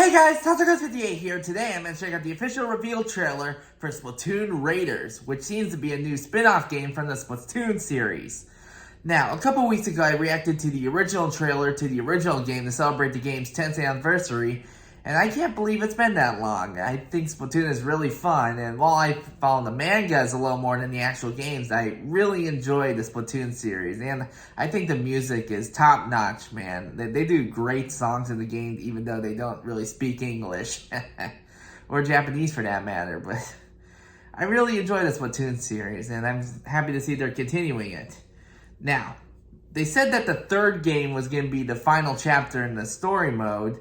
Hey guys, TotalGuys58 here. Today I'm going to check out the official reveal trailer for Splatoon Raiders, which seems to be a new spin-off game from the Splatoon series. Now, a couple weeks ago I reacted to the original trailer to the original game to celebrate the game's 10th anniversary, and I can't believe it's been that long. I think Splatoon is really fun, and while I follow the mangas a little more than the actual games, I really enjoy the Splatoon series, and I think the music is top-notch, man. They do great songs in the game, even though they don't really speak English, or Japanese for that matter, but I really enjoy the Splatoon series, and I'm happy to see they're continuing it. Now, they said that the third game was going to be the final chapter in the story mode,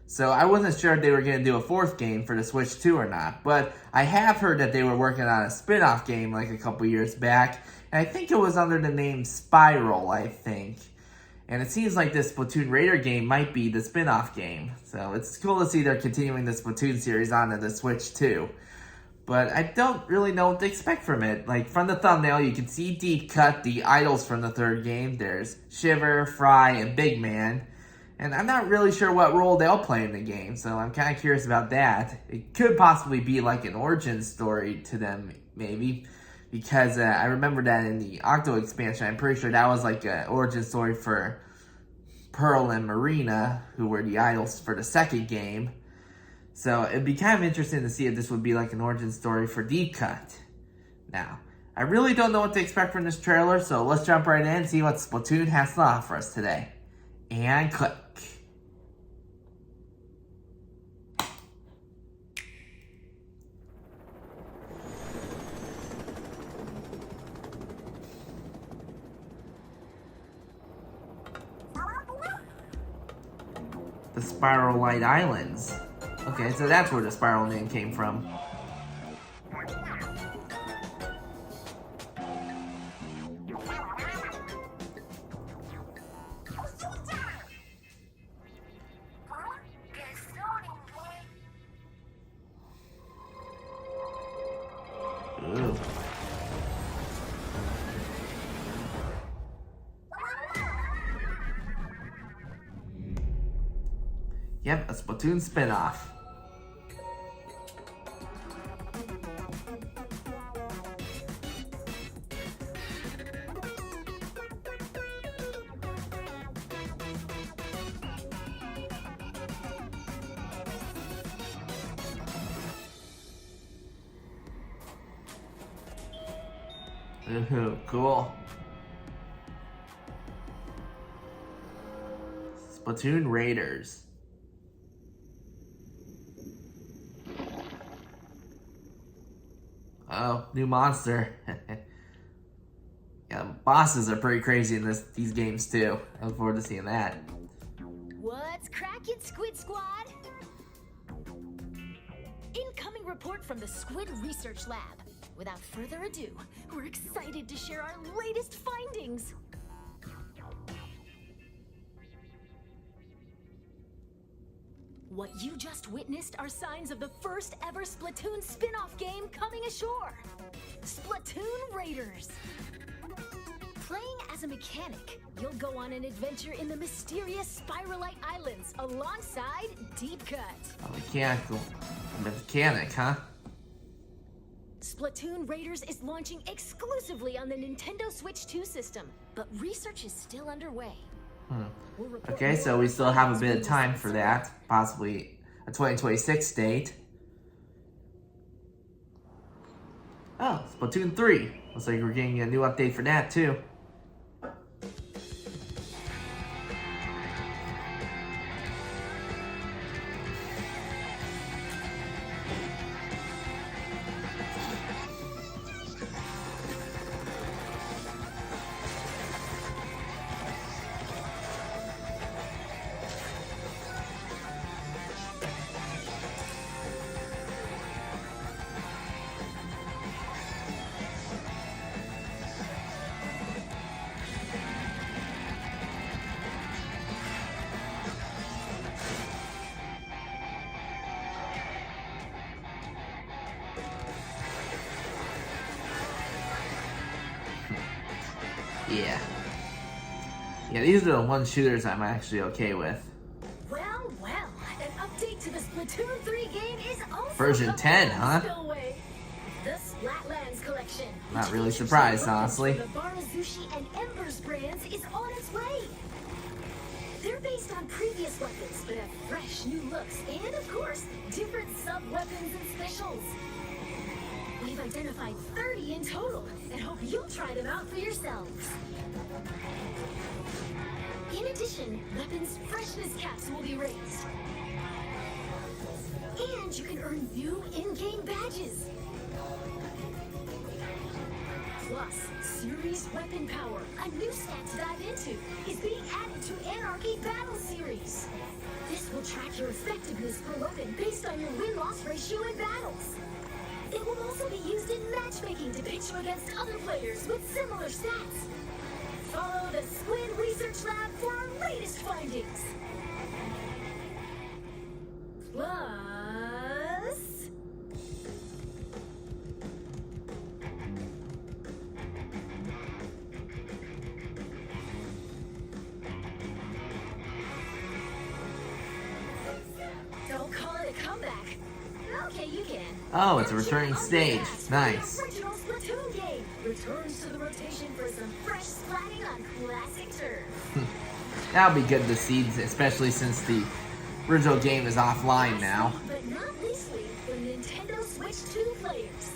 so I wasn't sure if they were going to do a fourth game for the Switch 2 or not, but I have heard that they were working on a spin-off game like a couple years back, and I think it was under the name Spiral, I think. And it seems like this Splatoon Raider game might be the spin-off game, so it's cool to see they're continuing the Splatoon series onto the Switch 2. But I don't really know what to expect from it. Like, from the thumbnail, you can see Deep Cut, the idols from the third game. There's Shiver, Fry, and Big Man. And I'm not really sure what role they'll play in the game, so I'm kind of curious about that. It could possibly be like an origin story to them, maybe. Because I remember that in the Octo expansion, I'm pretty sure that was like an origin story for Pearl and Marina, who were the idols for the second game. So it'd be kind of interesting to see if this would be like an origin story for Deep Cut. Now, I really don't know what to expect from this trailer, so let's jump right in and see what Splatoon has to offer us today. And click. The Spiral Light Islands. Okay, so that's where the Spiral name came from. Ooh. Yep, a Splatoon spin-off. Ooh, cool. Splatoon Raiders. Oh, new monster. Yeah, bosses are pretty crazy in these games too. I look forward to seeing that. What's crackin', Squid Squad? Incoming report from the Squid Research Lab. Without further ado, we're excited to share our latest findings. What you just witnessed are signs of the first ever Splatoon spin-off game coming ashore. Splatoon Raiders. Playing as a mechanic, you'll go on an adventure in the mysterious Spiralite Islands alongside Deep Cut. A mechanic, huh? Splatoon Raiders is launching exclusively on the Nintendo Switch 2 system, but research is still underway. Okay, so we still have a bit of time for that. Possibly a 2026 date. Oh, Splatoon 3. Looks like we're getting a new update for that too. Yeah. Yeah, these are the one shooters I'm actually okay with. Well, an update to to the Splatoon 3 game is also Version 10, huh? Spillway. The Splatlands collection. Not which really features surprised, weapons honestly. from the Barazushi and Embers brands is on its way. They're based on previous weapons, but have fresh new looks and, of course, different sub-weapons and specials. We've identified 30 in total and hope you'll try them out for yourselves. In addition, weapons freshness caps will be raised. And you can earn new in-game badges. Plus, Series Weapon Power, a new stat to dive into, is being added to Anarchy Battle Series. This will track your effectiveness per weapon based on your win-loss ratio in battles. It will also be used in matchmaking to pitch you against other players with similar stats. Follow the Squid Research Lab for our latest findings. Plus... Don't call it a comeback. Okay, you can. Oh, it's a returning stage. Nice. The original Splatoon game returns to the rotation for some fresh splatting on classic turf. That'll be good to see, especially since the original game is offline now. But not leastly, for Nintendo Switch 2 players.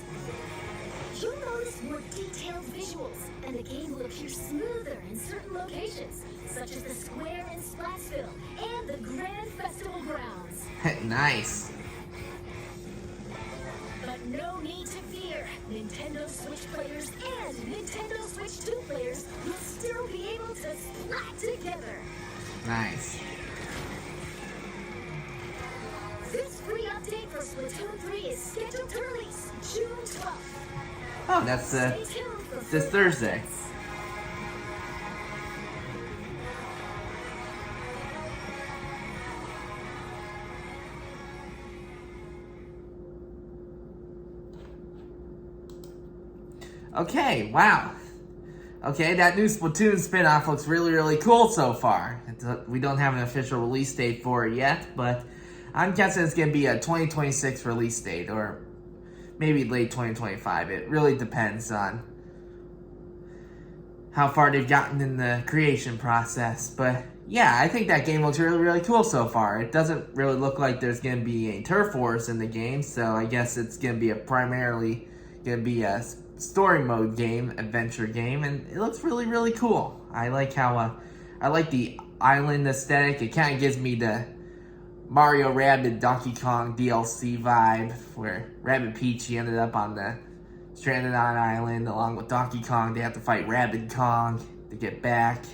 You'll notice more detailed visuals, and the game will appear smoother in certain locations, such as the Square in Splatsville and the Grand Festival grounds. Nice. But no need to fear. Nintendo Switch players and Nintendo Switch 2 players will still be able to splat together. Nice. This free update for Splatoon 3 is scheduled to release June 12th. Oh, that's Stay tuned for this further Thursday. updates. Okay, wow. Okay, that new Splatoon spin-off looks really, really cool so far. We don't have an official release date for it yet, but I'm guessing it's going to be a 2026 release date, or maybe late 2025. It really depends on how far they've gotten in the creation process. But yeah, I think that game looks really, really cool so far. It doesn't really look like there's going to be any turf wars in the game, so I guess it's going to be primarily going to be a story mode game, adventure game, and it looks really, really cool. I like how, I like the island aesthetic. It kind of gives me the Mario Rabbids Donkey Kong DLC vibe, where Rabbid Peachy ended up on the stranded on an island along with Donkey Kong. They have to fight Rabbid Kong to get back,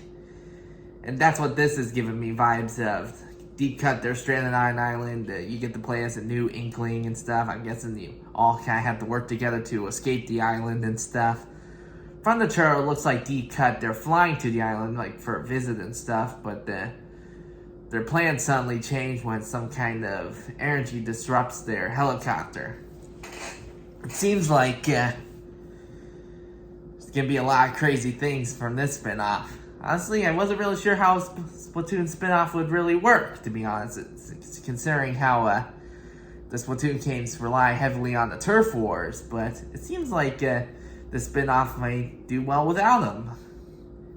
and that's what this is giving me vibes of. Deep cut, they're stranded on an island. You get to play as a new Inkling and stuff. I'm guessing you all kind of have to work together to escape the island and stuff. From the trailer, it looks like Deep Cut, they're flying to the island like for a visit and stuff, but their plans suddenly change when some kind of energy disrupts their helicopter. It seems like there's gonna be a lot of crazy things from this spin-off. Honestly, I wasn't really sure how Splatoon spin-off would really work, to be honest. It's considering how the Splatoon games rely heavily on the turf wars, but it seems like the spin-off might do well without them.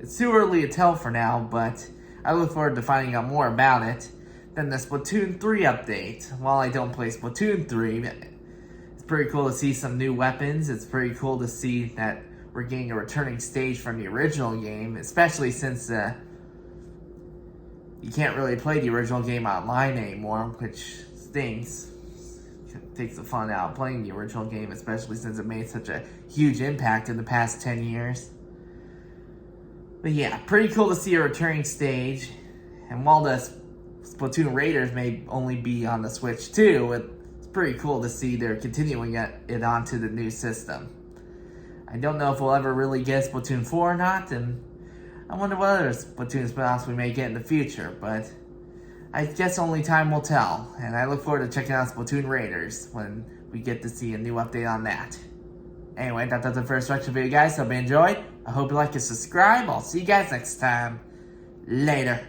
It's too early to tell for now, but I look forward to finding out more about it. Then the Splatoon 3 update. While I don't play Splatoon 3, it's pretty cool to see some new weapons. It's pretty cool to see that we're getting a returning stage from the original game, especially since you can't really play the original game online anymore, which stinks. It takes the fun out of playing the original game, especially since it made such a huge impact in the past 10 years. But yeah, pretty cool to see a returning stage. And while the Splatoon Raiders may only be on the Switch 2, it's pretty cool to see they're continuing it onto the new system. I don't know if we'll ever really get Splatoon 4 or not, and I wonder what other Splatoon spin-offs we may get in the future, but I guess only time will tell, and I look forward to checking out Splatoon Raiders when we get to see a new update on that. Anyway, that's the first reaction video, guys. Hope you enjoyed. I hope you like and subscribe. I'll see you guys next time. Later.